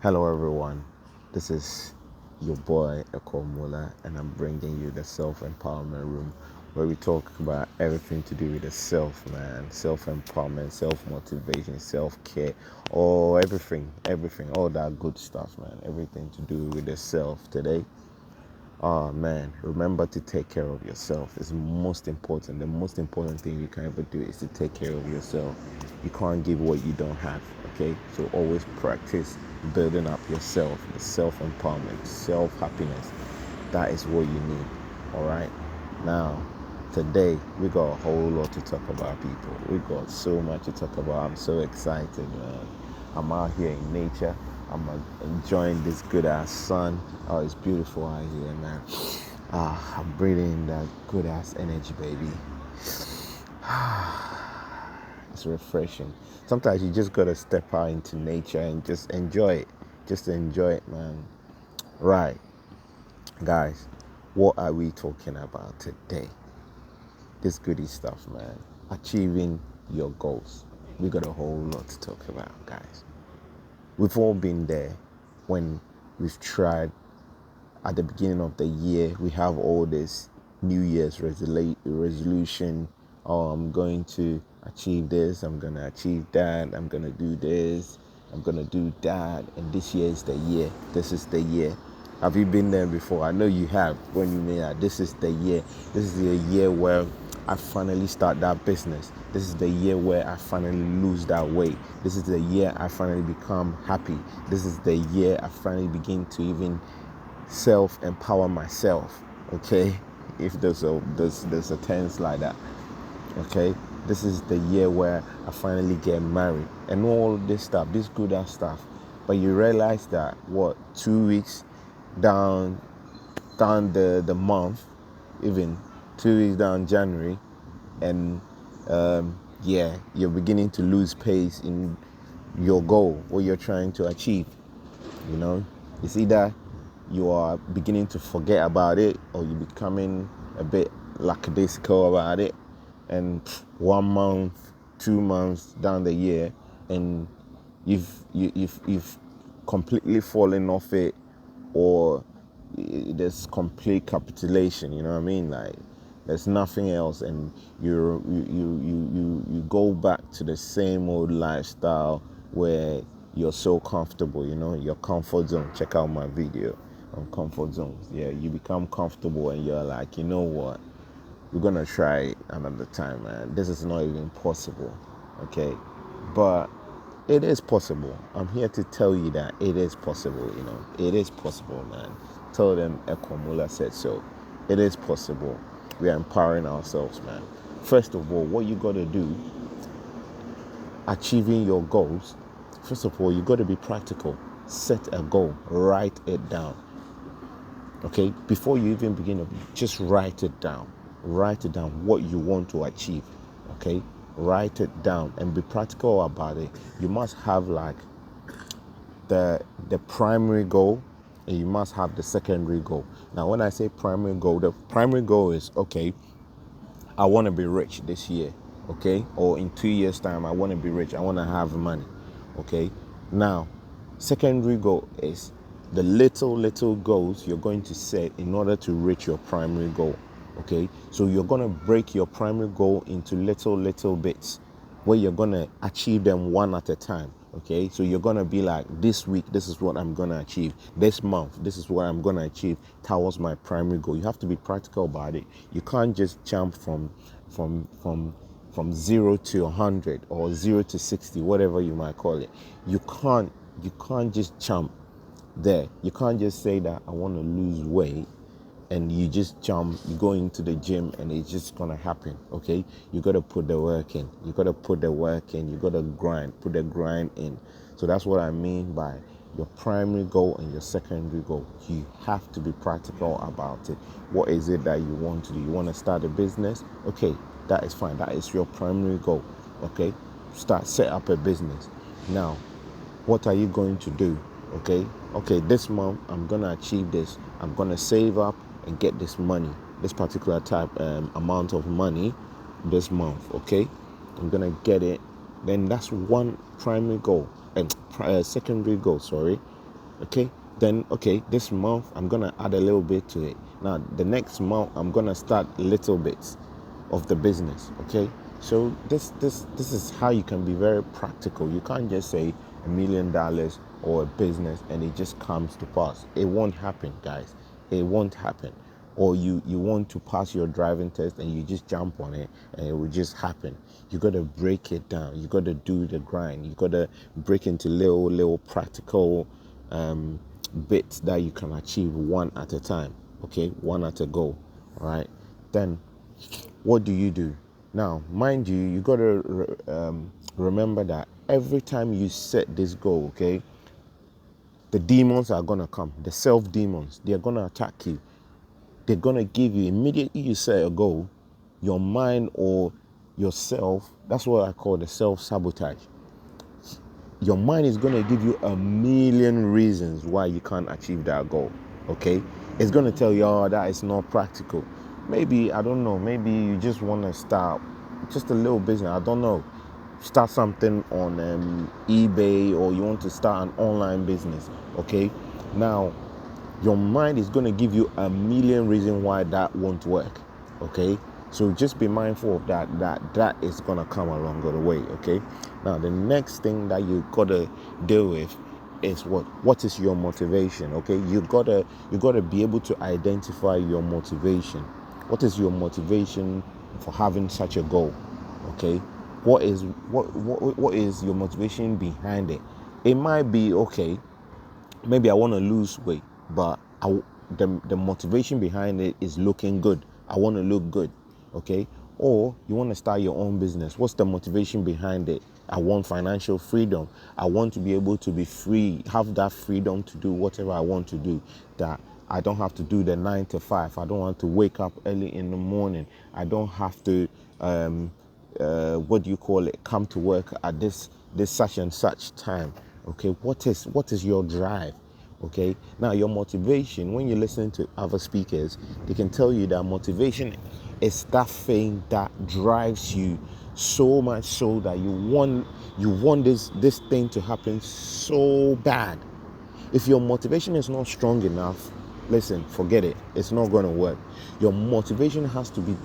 Hello, everyone. This is your boy Ekomula, and I'm bringing you the Self Empowerment Room, where we talk about everything to do with the self, man. Self empowerment, self motivation, self care, or everything, all that good stuff, man. Everything to do with the self today. Oh man, remember to take care of yourself. It's most important. The most important thing you can ever do is to take care of yourself. You can't give what you don't have, okay? So always practice building up yourself, the self empowerment, self happiness. That is what you need, all right? Now, today we got a whole lot to talk about, people. We got so much to talk about. I'm so excited, man. I'm out here in nature. Enjoying this good ass sun. Oh, it's beautiful out here, man. I'm breathing that good ass energy, baby. It's refreshing. Sometimes you just gotta step out into nature and just enjoy it. Just enjoy it, man. Right, guys. What are we talking about today? This goody stuff, man. Achieving your goals. We got a whole lot to talk about, guys. We've all been there when we've tried at the beginning of the year. We have all this New Year's resolution. Oh, I'm going to achieve this. I'm going to achieve that. I'm going to do this. I'm going to do that. And this year is the year. This is the year. Have you been there before? I know you have. When you mean that, this is the year. This is the year where I finally start that business. This is the year where I finally lose that weight. This is the year I finally become happy. This is the year I finally begin to even self-empower myself. Okay, if there's a tense like that. Okay, this is the year where I finally get married and all this stuff, this good ass stuff. But you realize that 2 weeks down the month, even 2 weeks down January, and you're beginning to lose pace in your goal, what you're trying to achieve. You know, it's either you are beginning to forget about it or you're becoming a bit lackadaisical about it, and 1 month, 2 months down the year, and you've completely fallen off it, or there's complete capitulation. You know what I mean? Like there's nothing else, and you go back to the same old lifestyle where you're so comfortable. You know, your comfort zone. Check out my video on comfort zones. Yeah, you become comfortable, and you're like, you know what? We're gonna try it another time, man. This is not even possible, okay? But it is possible. I'm here to tell you that it is possible. You know, it is possible, man. Tell them Ekwamula said so. It is possible. We are empowering ourselves, man. First of all, what you gotta do, achieving your goals. First of all, you gotta be practical. Set a goal. Write it down. Okay, before you even begin, just write it down. Write it down what you want to achieve. Okay, write it down and be practical about it. You must have like the primary goal, and you must have the secondary goal. Now, when I say primary goal, the primary goal is, okay, I want to be rich this year. Okay, or in 2 years time I want to be rich, I want to have money. Okay, now secondary goal is the little goals you're going to set in order to reach your primary goal. Okay, so you're going to break your primary goal into little bits where you're going to achieve them one at a time. Okay, so you're going to be like, this week this is what I'm going to achieve, this month this is what I'm going to achieve towards my primary goal. You have to be practical about it. You can't just jump from 0 to 100 or 0 to 60, whatever you might call it. You can't just jump there. You can't just say that I want to lose weight and you just jump, you go into the gym and it's just gonna happen. Okay, you gotta put the work in. You gotta put the work in. You gotta grind, put the grind in. So that's what I mean by your primary goal and your secondary goal. You have to be practical about it. What is it that you want to do? You want to start a business? Okay, that is fine. That is your primary goal. Okay, set up a business. Now, what are you going to do? Okay, this month I'm gonna achieve this. I'm gonna save up and get this money, this particular type amount of money this month. Okay, I'm gonna get it. Then that's one primary goal and secondary goal. Sorry, Okay, then okay, this month I'm gonna add a little bit to it. Now the next month I'm gonna start little bits of the business. Okay, so this is how you can be very practical. You can't just say $1 million or a business and it just comes to pass. It won't happen, guys. It won't happen. Or you want to pass your driving test and you just jump on it and it will just happen. You got to break it down. You got to do the grind. You got to break into little practical bits that you can achieve one at a time. Okay, one at a go. All right. Then what do you do? Now, mind you, you got to remember that every time you set this goal, okay, the demons are going to come. The self demons, they're going to attack you. They're going to give you, immediately you set a goal, your mind or yourself, that's what I call the self-sabotage. Your mind is going to give you a million reasons why you can't achieve that goal, okay? It's going to tell you, oh, that is not practical. Maybe, I don't know, maybe you just want to start just a little business, I don't know. Start something on eBay, or you want to start an online business, okay? Now, your mind is going to give you a million reasons why that won't work, okay? So just be mindful of that is going to come along the way, okay? Now the next thing that you got to deal with is what is your motivation, okay? You got to be able to identify your motivation. What is your motivation for having such a goal, okay? What is your motivation behind it? It might be, okay, maybe I want to lose weight, but the motivation behind it is looking good. I want to look good, okay? Or you want to start your own business. What's the motivation behind it? I want financial freedom. I want to be able to be free, have that freedom to do whatever I want to do, that I don't have to do the 9 to 5. I don't want to wake up early in the morning. I don't have to, what do you call it, come to work at this such and such time. Okay, what is your drive? Okay, now your motivation, when you listen to other speakers, they can tell you that motivation is that thing that drives you so much so that you want this thing to happen so bad. If your motivation is not strong enough, listen, forget it. It's not going to work. Your motivation has to be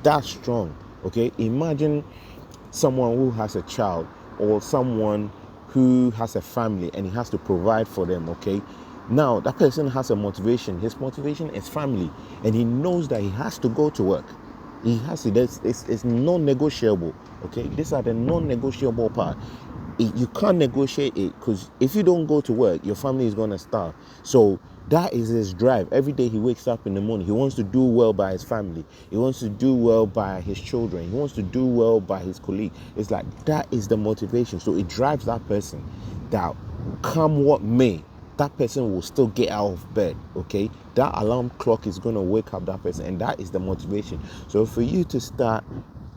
that strong. Okay, imagine someone who has a child, or someone who has a family and he has to provide for them, okay? Now, that person has a motivation. His motivation is family, and he knows that he has to go to work. He has to, it's non-negotiable, okay? These are the non-negotiable part. You can't negotiate it, because if you don't go to work, your family is going to starve. So that is his drive. Every day he wakes up in the morning, he wants to do well by his family. He wants to do well by his children. He wants to do well by his colleague. It's like that is the motivation. So it drives that person that come what may, that person will still get out of bed, okay? That alarm clock is going to wake up that person, and that is the motivation. So for you to start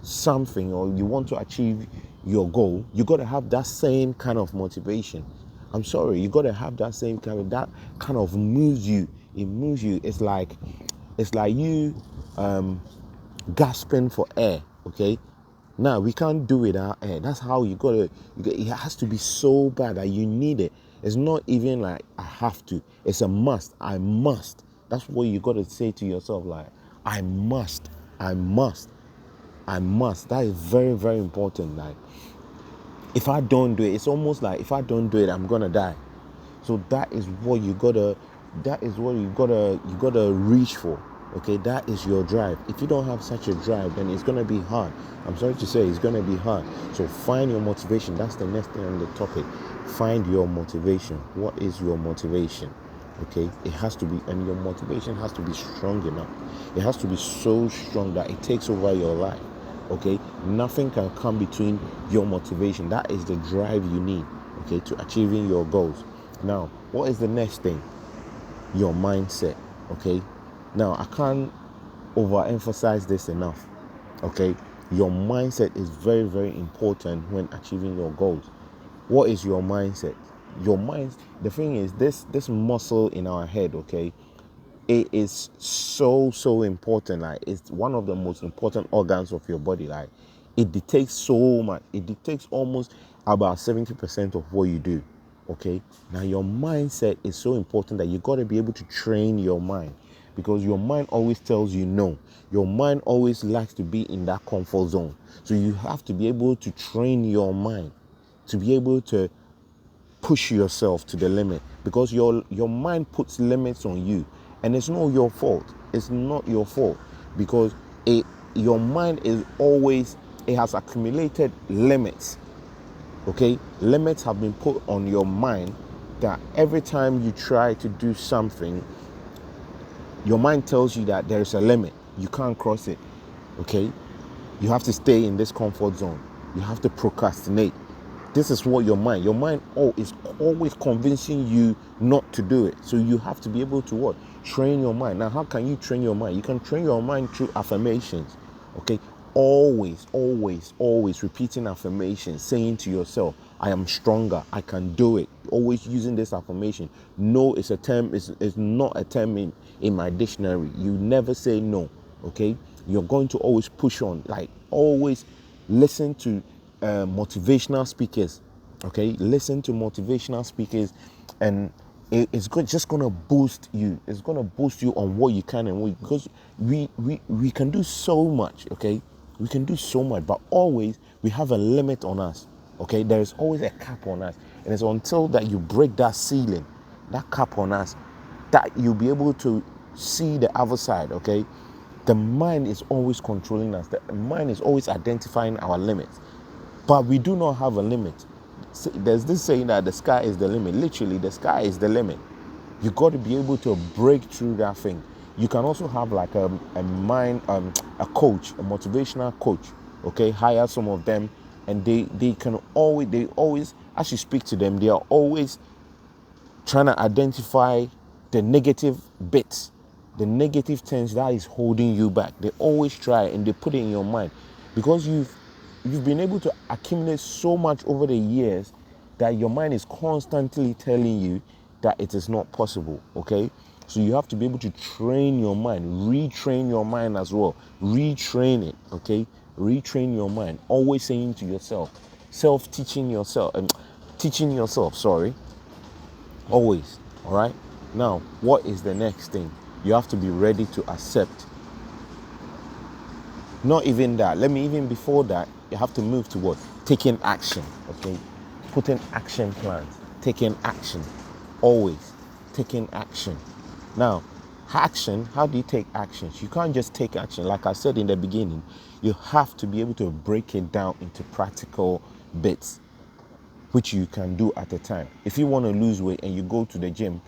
something, or you want to achieve your goal, you got to have that same kind of motivation. I'm sorry, you got to have that same kind of, that kind of moves you. It moves you. It's like you gasping for air, okay? Now we can't do without air. That's how it has to be so bad that you need it. It's not even like I have to. It's a must. I must. That's what you got to say to yourself, like, I must. I must. I must. That is very, very important. Like, if I don't do it, it's almost like if I don't do it, I'm gonna die. So that is what you gotta. That is what you gotta reach for. Okay, that is your drive. If you don't have such a drive, then it's gonna be hard. I'm sorry to say, it's gonna be hard. So find your motivation. That's the next thing on the topic. Find your motivation. What is your motivation? Okay, it has to be, and your motivation has to be strong enough. It has to be so strong that it takes over your life. Okay, nothing can come between your motivation. That is the drive you need, okay, to achieving your goals. Now, what is the next thing? Your mindset. Okay, now I can't overemphasize this enough. Okay, your mindset is very, very important when achieving your goals. What is your mindset? Your mind, the thing is, this muscle in our head, okay, it is so important. Like, it's one of the most important organs of your body. Like, it dictates so much. It dictates almost about 70% of what you do. Okay, now your mindset is so important that you got to be able to train your mind, because your mind always tells you no. Your mind always likes to be in that comfort zone. So you have to be able to train your mind to be able to push yourself to the limit, because your mind puts limits on you, and it's not your fault. It's not your fault, because it your mind is always, it has accumulated limits. Okay, limits have been put on your mind that every time you try to do something, your mind tells you that there is a limit, you can't cross it. Okay, you have to stay in this comfort zone, you have to procrastinate. This is what your mind is always convincing you not to do it. So you have to be able to what? Train your mind. Now, how can you train your mind? You can train your mind through affirmations. Okay, always repeating affirmations, saying to yourself, I am stronger, I can do it. Always using this affirmation. No is a term, is not a term in my dictionary. You never say no. Okay, you're going to always push on, like always listen to motivational speakers. Okay, listen to motivational speakers, and just gonna boost you. It's gonna boost you on what you can and what, because we can do so much. Okay, we can do so much, but always we have a limit on us. Okay, there is always a cap on us, and it's until that you break that ceiling, that cap on us, that you'll be able to see the other side. Okay, the mind is always controlling us. The mind is always identifying our limits, but we do not have a limit. There's this saying that the sky is the limit. Literally, the sky is the limit. You got to be able to break through that thing. You can also have like a coach, a motivational coach. Okay, hire some of them, and they always, as you speak to them, they are always trying to identify the negative bits, the negative things that is holding you back. They always try, and they put it in your mind, because you've been able to accumulate so much over the years that your mind is constantly telling you that it is not possible. Okay, so you have to be able to train your mind, retrain your mind as well, retrain it. Okay, retrain your mind, always saying to yourself, self-teaching yourself, and teaching yourself, sorry, always. All right, now what is the next thing? You have to be ready to accept. Not even that, let me, even before that, you have to move to what? Taking action. Okay, putting action plans, taking action, always taking action. Now, action, how do you take actions? You can't just take action. Like I said in the beginning, you have to be able to break it down into practical bits, which you can do at a time. If you want to lose weight and you go to the gym,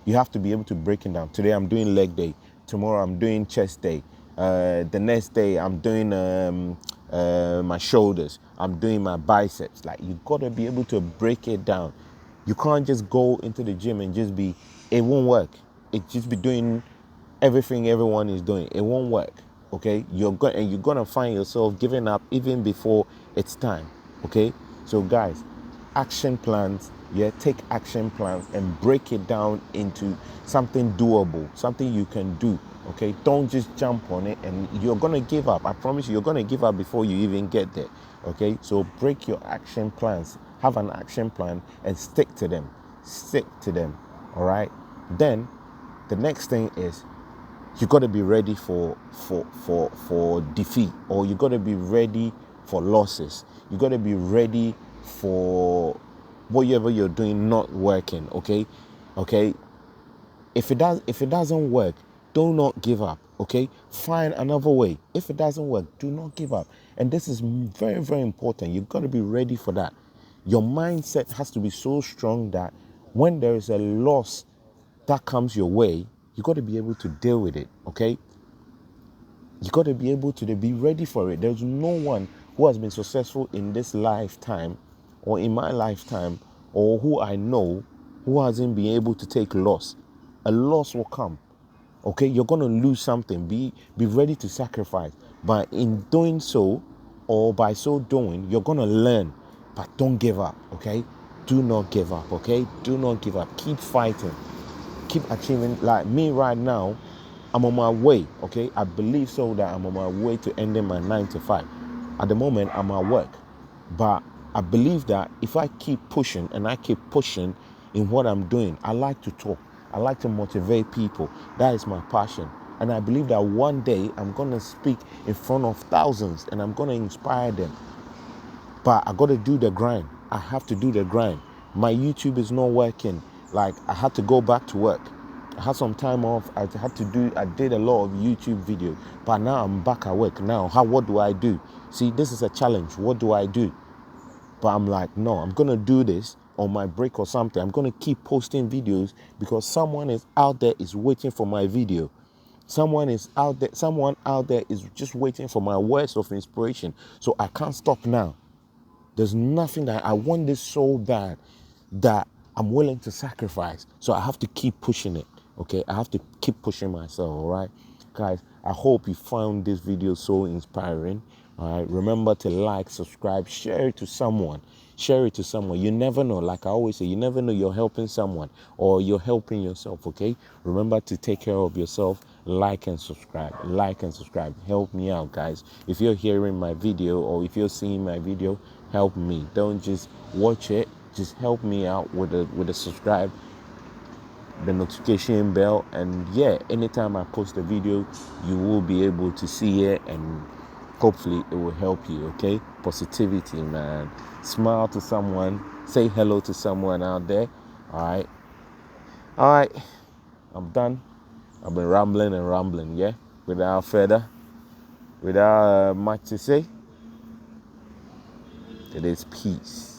you have to be able to break it down. Today I'm doing leg day. Tomorrow I'm doing chest day. The next day I'm doing my shoulders. I'm doing my biceps. Like, you got to be able to break it down. You can't just go into the gym and just be, it won't work. It just be doing everything everyone is doing. It won't work. Okay, you're gonna find yourself giving up even before it's time. Okay, so guys, action plans. Yeah, take action plans and break it down into something doable, something you can do. Okay, don't just jump on it and you're gonna give up. I promise you, you're gonna give up before you even get there. Okay, so break your action plans, have an action plan, and stick to them. Stick to them. All right. Then the next thing is, you got to be ready for defeat, or you got to be ready for losses. You got to be ready for whatever you're doing not working. Okay, if it doesn't work, do not give up. Okay, find another way. If it doesn't work, do not give up. And this is very, very important. You got to be ready for that. Your mindset has to be so strong that when there is a loss that comes your way, you got to be able to deal with it. Okay, you got to be able to be ready for it. There's no one who has been successful in this lifetime, or in my lifetime, or who I know, who hasn't been able to take loss. A loss will come. Okay, you're going to lose something. Be ready to sacrifice. But in doing so, or by so doing, you're going to learn. But don't give up. Okay, do not give up. Okay, do not give up. Keep fighting. Keep achieving. Like me right now, I'm on my way. Okay, I believe so that I'm on my way to ending my 9 to 5. At the moment, I'm at work, but I believe that if I keep pushing and I keep pushing in what I'm doing, I like to talk. I like to motivate people. That is my passion. And I believe that one day I'm going to speak in front of thousands and I'm going to inspire them. But I got to do the grind. I have to do the grind. My YouTube is not working. Like, I had to go back to work. I had some time off. I did a lot of YouTube videos. But now I'm back at work. Now, what do I do? See, this is a challenge. What do I do? But I'm like, no, I'm going to do this on my break or something. I'm going to keep posting videos because someone is out there is waiting for my video. Someone out there is just waiting for my words of inspiration. So I can't stop now. There's nothing that I want this so bad that I'm willing to sacrifice. So I have to keep pushing it. Okay, I have to keep pushing myself. All right, guys, I hope you found this video so inspiring. All right, remember to like, subscribe, share it to someone. Share it to someone. You never know. Like I always say, you never know you're helping someone or you're helping yourself. Okay, remember to take care of yourself. Like and subscribe. Like and subscribe. Help me out, guys. If you're hearing my video or if you're seeing my video, help me. Don't just watch it. Just help me out with the subscribe, the notification bell, and yeah, anytime I post a video, you will be able to see it, and hopefully it will help you. Okay, positivity, man. Smile to someone. Say hello to someone out there. All right. I'm done. I've been rambling and rambling. Yeah, without much to say, it is peace.